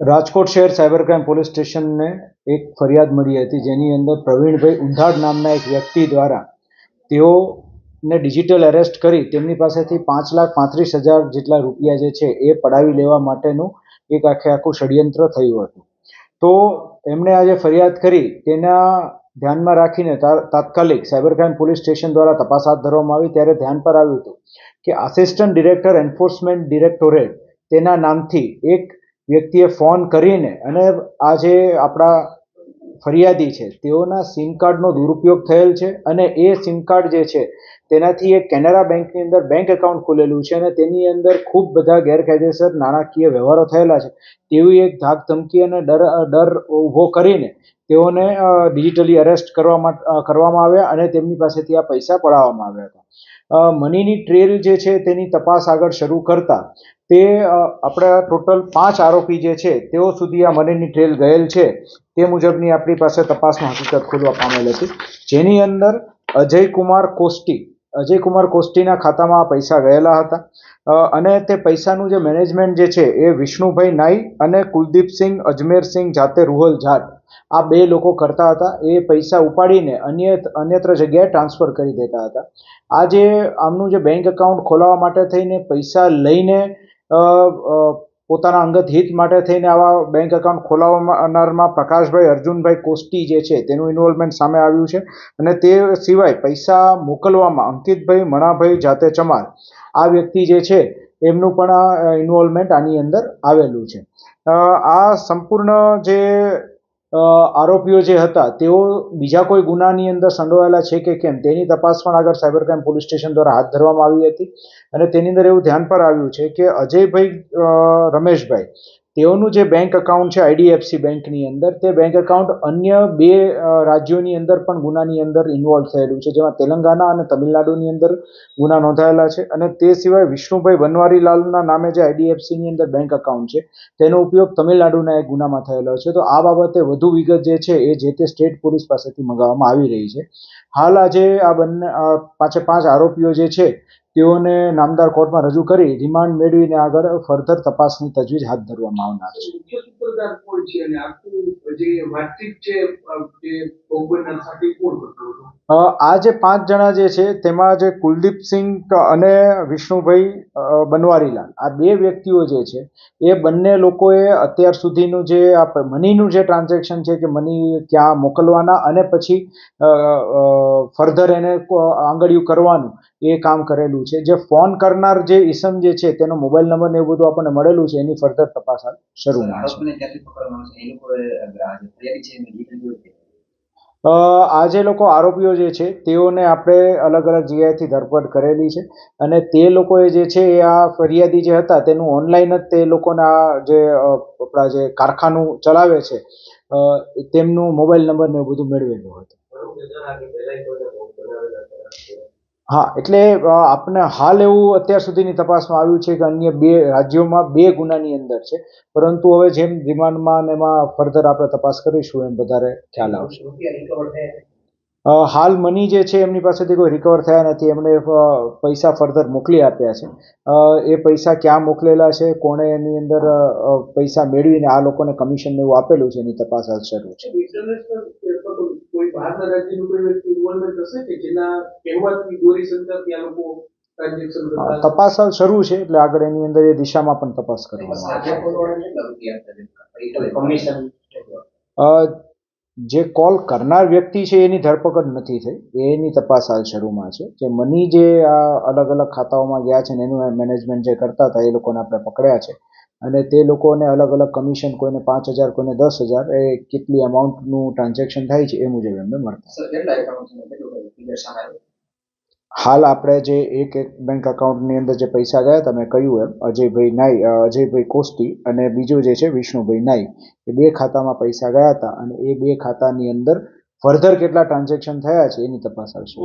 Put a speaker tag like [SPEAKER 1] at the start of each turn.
[SPEAKER 1] રાજકોટ શહેર cyber crime police સ્ટેશનને એક ફરિયાદ મળી હતી, જેની અંદર પ્રવીણભાઈ ઉંધાડ નામના એક વ્યક્તિ દ્વારા તેઓને ડિજિટલ એરેસ્ટ કરી તેમની પાસેથી 5,35,000 જેટલા રૂપિયા જે છે એ પડાવી લેવા માટેનું એક આખું ષડયંત્ર થયું હતું. તો એમણે આજે ફરિયાદ કરી તેના ધ્યાનમાં રાખીને તાત્કાલિક સાયબર ક્રાઇમ પોલીસ સ્ટેશન દ્વારા તપાસ હાથ ધરવામાં આવી. ત્યારે ધ્યાન પર આવ્યું હતું કે આસિસ્ટન્ટ ડિરેક્ટર એન્ફોર્સમેન્ટ ડિરેક્ટોરેટ તેના નામથી એક વ્યક્તિએ ફોન કરીને અને આ જે આપણા ફરિયાદી છે તેઓના સિમ કાર્ડનો દુરુપયોગ થયેલ છે અને એ સિમ કાર્ડ જે છે તેનાથી એક કેનેરા બેંકની અંદર બેંક એકાઉન્ટ ખોલેલું છે અને તેની અંદર ખૂબ બધા ગેરકાયદેસર નાણાકીય વ્યવહારો થયેલા છે તેવી એક ધાક ધમકી અને ડર ઊભો કરીને તેઓને ડિજિટલી અરેસ્ટ કરવામાં આવ્યા અને તેમની પાસેથી આ પૈસા પડાવવામાં આવ્યા હતા. મનીની ટ્રેલ જે છે તેની તપાસ આગળ શરૂ કરતા તે આપણા ટોટલ 5 આરોપી જે છે તેઓ સુધી આ મનીની ટ્રેલ ગયેલ છે તે મુજબની આપણી પાસે તપાસનો હકીકત ખોલવા પામેલ હતી, જેની અંદર અજયકુમાર કોસ્ટીના ખાતામાં આ પૈસા ગયેલા હતા અને તે પૈસાનું જે મેનેજમેન્ટ જે છે એ વિષ્ણુભાઈ નાઈ અને કુલદીપસિંહ અજમેરસિંહ જાતે રૂહલ જાટ આ 2 લોકો કરતા હતા. એ પૈસા ઉપાડીને અન્યત્ર જગ્યાએ ટ્રાન્સફર કરી દેતા હતા. આ જે આમનું જે બેંક એકાઉન્ટ ખોલાવવા માટે થઈને પૈસા લઈને પોતાના અંગત હિત માટે થઈને આવા બેંક એકાઉન્ટ ખોલાવનારમાં પ્રકાશભાઈ અર્જુનભાઈ કોસ્ટી જે છે તેનું ઇન્વોલ્વમેન્ટ સામે આવ્યું છે અને તે સિવાય પૈસા મોકલવામાં અંકિતભાઈ મણાભાઈ જાતે ચમાર આ વ્યક્તિ જે છે એમનું પણ ઇન્વોલ્વમેન્ટ આની અંદર આવેલું છે. આ સંપૂર્ણ જે આરોપીઓ જે હતા તેઓ બીજા કોઈ ગુનાની અંદર સંડોવાયેલા છે કે કેમ તેની તપાસ પણ આગળ સાયબર ક્રાઇમ પોલીસ સ્ટેશન દ્વારા હાથ ધરવામાં આવી હતી અને તેની અંદર એવું ધ્યાન પર આવ્યું છે કે અજયભાઈ રમેશભાઈ તેઓનું જે બેંક એકાઉન્ટ છે આઈડીએફસી બેંકની અંદર તે બેંક એકાઉન્ટ અન્ય 2 રાજ્યોની અંદર પણ ગુનાની અંદર ઇન્વોલ્વ થયેલું છે, જેમાં તેલંગાણા અને તમિલનાડુની અંદર ગુના નોંધાયેલા છે અને તે સિવાય વિષ્ણુભાઈ બનવારીલાલના નામે જે આઈડીએફસીની અંદર બેંક એકાઉન્ટ છે તેનો ઉપયોગ તમિલનાડુના એક ગુનામાં થયેલો છે. તો આ બાબતે વધુ વિગત જે છે એ જે તે સ્ટેટ પોલીસ પાસેથી મંગાવવામાં આવી રહી છે. હાલ આજે આ બંને 5 આરોપીઓ જે છે તેઓને નામદાર કોર્ટમાં રજૂ કરી રિમાન્ડ મેળવીને આગળ ફર્ધર તપાસની તજવીજ હાથ ધરવામાં આવનાર છે. આ જે 5 જણા જે છે તેમાં જે કુલદીપસિંહ અને વિષ્ણુભાઈ બનવારીલાલ આ 2 વ્યક્તિઓ જે છે એ બંને લોકોએ અત્યાર સુધીનું જે મનીનું જે ટ્રાન્ઝેક્શન છે કે મની ક્યાં મોકલવાના અને પછી ફર્ધર એને આંગળીયું કરવાનું એ કામ કરેલું છે. જે ફોન કરનાર જે ઈસમ જે છે તેનો મોબાઈલ નંબર ને એવું બધું આપણને મળેલું છે, એની ફર્ધર તપાસ શરૂ છે. આ જે લોકો આરોપીઓ જે છે તેઓને આપણે અલગ અલગ જગ્યાએથી ધરપકડ કરેલી છે અને તે લોકોએ જે છે એ આ ફરિયાદી જે હતા તેનું ઓનલાઈન જ તે લોકોના જે આપણા જે કારખાનું ચલાવે છે તેમનું મોબાઈલ નંબર ને એવું બધું મેળવેલું હતું. હા, એટલે આપણે હાલ એવું અત્યાર સુધીની તપાસમાં આવ્યું છે કે અન્ય 2 રાજ્યોમાં 2 ગુનાની અંદર છે, પરંતુ હવે જેમ રિમાન્ડમાં અને એમાં ફર્ધર આપણે તપાસ કરીશું એમ વધારે ખ્યાલ આવશે. હાલ મની જે છે એમની પાસેથી કોઈ રિકવર થયા નથી, એમણે પૈસા ફર્ધર મોકલી આપ્યા છે. એ પૈસા ક્યાં મોકલેલા છે, કોણે એની અંદર પૈસા મેળવીને આ લોકોને કમિશન ને એવું આપેલું છે એની તપાસ હાલ શરૂ છે. તપાસ હાલ શરૂ છે એટલે આગળ એની અંદર એ દિશામાં પણ તપાસ કરવામાં આવશે. જે કોલ કરનાર વ્યક્તિ છે એની ધરપકડ નથી થઈ, એની તપાસ હાલ શરૂમાં છે. જે મની જે આ અલગ અલગ ખાતાઓમાં ગયા છે ને એનું મેનેજમેન્ટ જે કરતા હતા એ લોકોને આપણે પકડ્યા છે અને તે લોકોને અલગ અલગ કમિશન, કોઈને 5,000 કોઈને 10,000 એ કેટલી અમાઉન્ટનું ટ્રાન્ઝેક્શન થાય છે એ મુજબ એમને મળતા. હાલ આપણે જે એક બેંક એકાઉન્ટની અંદર જે પૈસા ગયા હતા મેં કહ્યું એમ અજયભાઈ કોસ્ટી અને બીજું જે છે વિષ્ણુભાઈ નાઈ એ 2 ખાતામાં પૈસા ગયા હતા અને એ 2 ખાતાની અંદર ફર્ધર કેટલા ટ્રાન્ઝેક્શન થયા છે એની તપાસ આવશે.